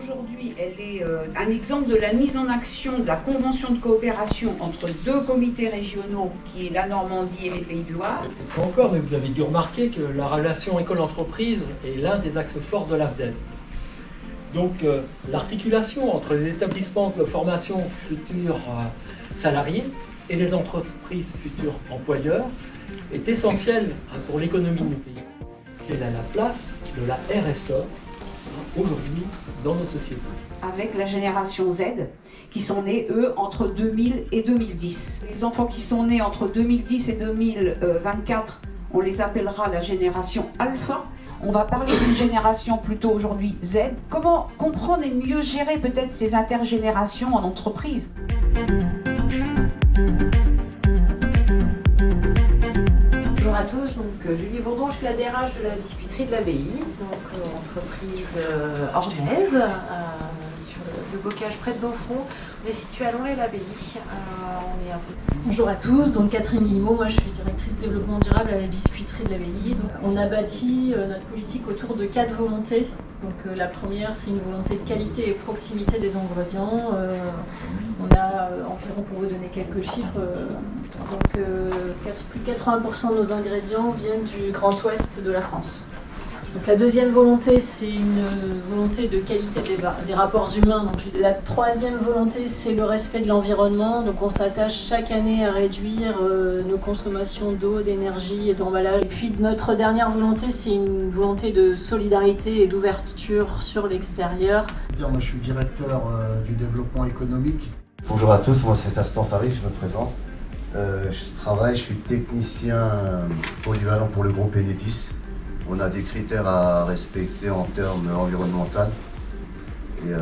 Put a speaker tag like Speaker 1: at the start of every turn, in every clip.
Speaker 1: aujourd'hui, elle est un exemple de la mise en action de la convention de coopération entre deux comités régionaux, qui est la Normandie et les Pays de Loire.
Speaker 2: Encore, mais vous avez dû remarquer que la relation école-entreprise est l'un des axes forts de l'AFDEL. Donc l'articulation entre les établissements de formation futurs salariés et les entreprises futurs employeurs est essentielle pour l'économie du pays. Quelle est la place de la RSE aujourd'hui dans notre société?
Speaker 1: Avec la génération Z, qui sont nés, eux, entre 2000 et 2010. Les enfants qui sont nés entre 2010 et 2024, on les appellera la génération Alpha. On va parler d'une génération plutôt aujourd'hui Z. Comment comprendre et mieux gérer peut-être ces intergénérations en entreprise?
Speaker 3: Bonjour à tous, donc Julie Bourdon, je suis la DRH de la biscuiterie de l'Abbaye, donc entreprise ornaise, sur le bocage près de Donfront. On est situé à Lonlay-l'Abbaye.
Speaker 4: Bonjour à tous, donc Catherine Guillemot, moi je suis directrice développement durable à la biscuiterie de l'Abbaye. Donc, on a bâti notre politique autour de 4 volontés. Donc la première, c'est une volonté de qualité et proximité des ingrédients. On a environ, pour vous donner quelques chiffres, plus de 80% de nos ingrédients viennent du Grand Ouest de la France. Donc la deuxième volonté, c'est une volonté de qualité des rapports humains. Donc la troisième volonté, c'est le respect de l'environnement. Donc on s'attache chaque année à réduire nos consommations d'eau, d'énergie et d'emballage. Et puis notre dernière volonté, c'est une volonté de solidarité et d'ouverture sur l'extérieur.
Speaker 5: Moi je suis directeur du développement économique.
Speaker 6: Bonjour à tous, moi c'est Astan Farid, je me présente. Je suis technicien polyvalent pour le groupe Enedis. On a des critères à respecter en termes environnementaux. Et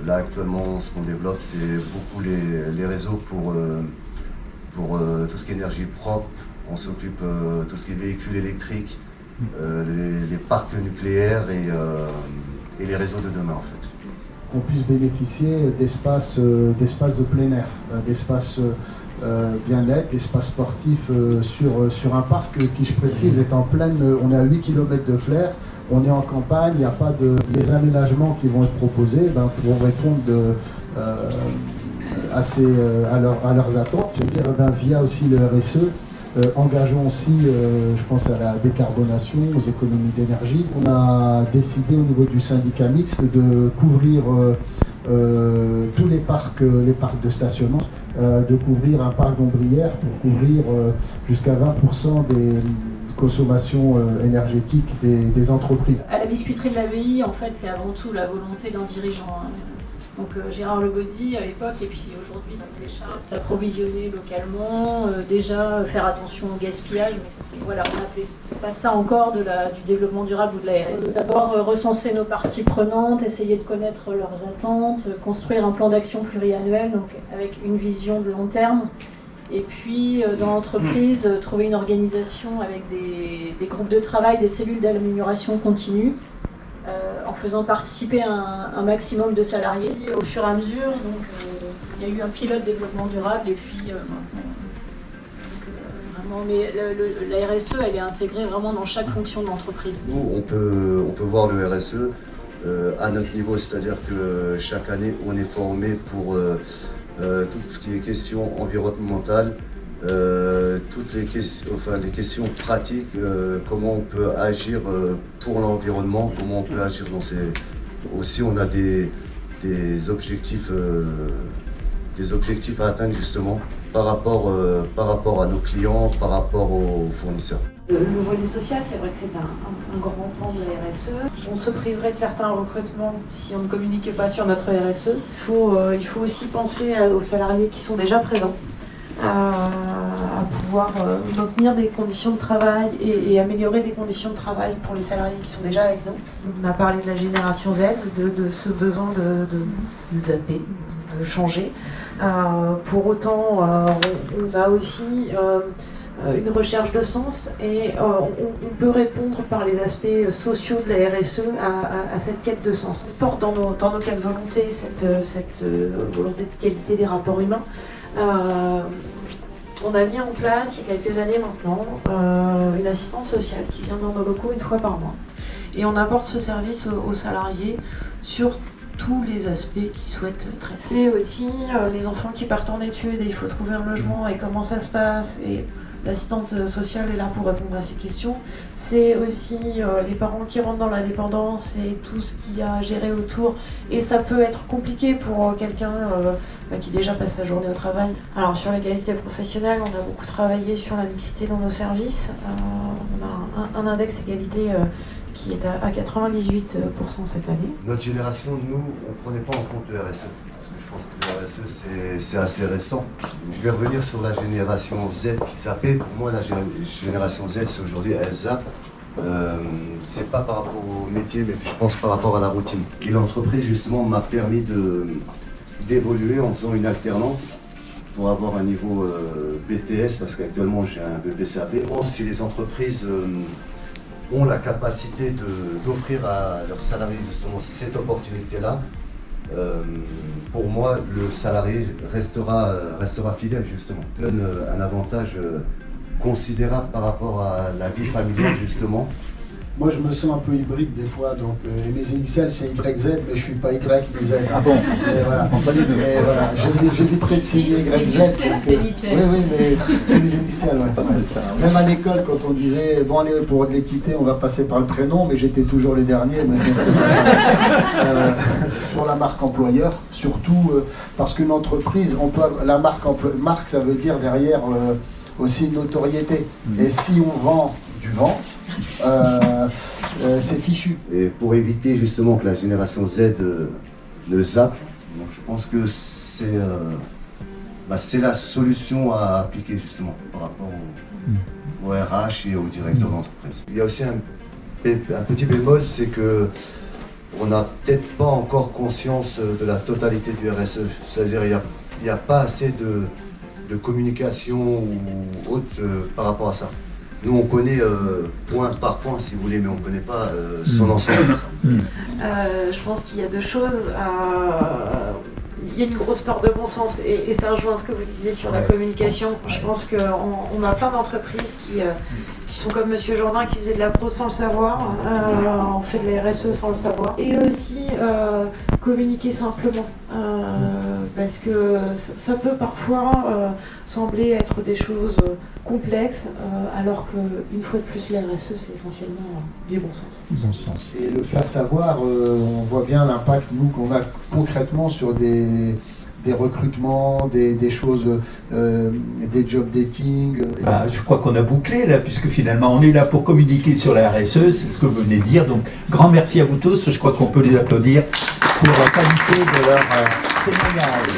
Speaker 6: là actuellement ce qu'on développe c'est beaucoup les réseaux pour tout ce qui est énergie propre. On s'occupe de tout ce qui est véhicules électriques, les parcs nucléaires et les réseaux de demain en fait.
Speaker 5: Qu'on puisse bénéficier d'espaces de plein air, d'espaces bien-être, d'espaces sportifs sur un parc qui, je précise, est en pleine... On est à 8 km de Flers, on est en campagne, il n'y a pas de... Les aménagements qui vont être proposés pour répondre à leurs attentes. Je veux dire, via aussi le RSE, engageons aussi, je pense à la décarbonation, aux économies d'énergie. On a décidé au niveau du syndicat mixte de couvrir tous les parcs de stationnement, de couvrir un parc d'ombrières pour couvrir jusqu'à 20% des consommations énergétiques des entreprises.
Speaker 4: À la biscuiterie de l'Abbaye, en fait, c'est avant tout la volonté d'un dirigeant. Donc Gérard Legaudy à l'époque, et puis aujourd'hui, s'approvisionner localement, déjà faire attention au gaspillage, mais voilà, on n'appelait pas ça encore du développement durable ou de la RSE. D'abord recenser nos parties prenantes, essayer de connaître leurs attentes, construire un plan d'action pluriannuel, donc avec une vision de long terme, et puis dans l'entreprise, trouver une organisation avec des groupes de travail, des cellules d'amélioration continue, en faisant participer un maximum de salariés. Au fur et à mesure, il y a eu un pilote développement durable et puis vraiment, mais la RSE, elle est intégrée vraiment dans chaque fonction de l'entreprise.
Speaker 6: Nous, on peut voir le RSE à notre niveau, c'est-à-dire que chaque année, on est formé pour tout ce qui est questions environnementales, toutes les questions pratiques, comment on peut agir pour l'environnement, comment on peut agir dans ces... Aussi on a des objectifs à atteindre justement par rapport à nos clients, par rapport aux fournisseurs.
Speaker 3: Le volet social, c'est vrai que c'est un grand pan de la RSE. On se priverait de certains recrutements si on ne communique pas sur notre RSE. Il faut aussi penser aux salariés qui sont déjà présents, à pouvoir maintenir des conditions de travail et améliorer des conditions de travail pour les salariés qui sont déjà avec nous. On a parlé de la génération Z, de ce besoin de zapper, de changer. Pour autant, on a aussi une recherche de sens et on peut répondre par les aspects sociaux de la RSE à cette quête de sens. On porte dans nos 4 volontés cette volonté de qualité des rapports humains. On a mis en place, il y a quelques années maintenant, une assistante sociale qui vient dans nos locaux une fois par mois. Et on apporte ce service aux salariés sur tous les aspects qu'ils souhaitent traiter. C'est aussi les enfants qui partent en études et il faut trouver un logement et comment ça se passe. Et l'assistante sociale est là pour répondre à ces questions. C'est aussi les parents qui rentrent dans la dépendance et tout ce qu'il y a à gérer autour. Et ça peut être compliqué pour quelqu'un qui déjà passe sa journée au travail. Alors sur l'égalité professionnelle, on a beaucoup travaillé sur la mixité dans nos services. On a un index égalité qui est à 98% cette année.
Speaker 6: Notre génération, nous, on ne prenait pas en compte le RSE. Je pense que le RSE, c'est assez récent. Je vais revenir sur la génération Z qui zappait. Pour moi, la génération Z, c'est aujourd'hui, elle zappe. C'est pas par rapport au métier, mais je pense par rapport à la routine. Et l'entreprise, justement, m'a permis d'évoluer en faisant une alternance pour avoir un niveau BTS, parce qu'actuellement, j'ai un BPCAP. Si les entreprises ont la capacité d'offrir à leurs salariés, justement, cette opportunité-là, pour moi, le salarié restera fidèle, justement. Ça donne un avantage considérable par rapport à la vie familiale, justement.
Speaker 5: Moi, je me sens un peu hybride des fois, donc mes initiales c'est YZ, mais je suis pas Y ni Z.
Speaker 7: Ah bon?
Speaker 5: Mais voilà. Mais voilà, j'éviterai de signer YZ. Parce que... Oui, mais c'est les initiales, ouais.
Speaker 7: Pas mal, ça.
Speaker 5: Même à l'école, quand on disait, bon allez, pour l'équité, on va passer par le prénom, mais j'étais toujours les derniers. Mais pour la marque employeur, surtout parce qu'une entreprise, la marque, ça veut dire derrière aussi une notoriété. Et si on vend du vent, c'est fichu.
Speaker 6: Et pour éviter justement que la génération Z ne zappe, donc je pense que c'est la solution à appliquer justement par rapport au RH et au directeur d'entreprise. Il y a aussi un petit bémol, c'est que on n'a peut-être pas encore conscience de la totalité du RSE. C'est-à-dire il n'y a pas assez de communication ou autre par rapport à ça. Nous, on connaît point par point, si vous voulez, mais on ne connaît pas son ensemble.
Speaker 3: Je pense qu'il y a deux choses. Il y a une grosse part de bon sens et ça rejoint ce que vous disiez sur la communication. Je pense qu'on a plein d'entreprises qui sont comme Monsieur Jourdain qui faisait de la pro sans le savoir. On fait de la RSE sans le savoir. Et aussi communiquer simplement. Parce que ça peut parfois sembler être des choses complexes, alors qu'une fois de plus, la RSE, c'est essentiellement du bon sens.
Speaker 5: Et le faire savoir, on voit bien l'impact, nous, qu'on a concrètement sur des recrutements, des choses, des job dating.
Speaker 7: Je crois qu'on a bouclé là, puisque finalement on est là pour communiquer sur la RSE, c'est ce que vous venez de dire. Donc grand merci à vous tous, je crois qu'on peut les applaudir pour la qualité de leur témoignage.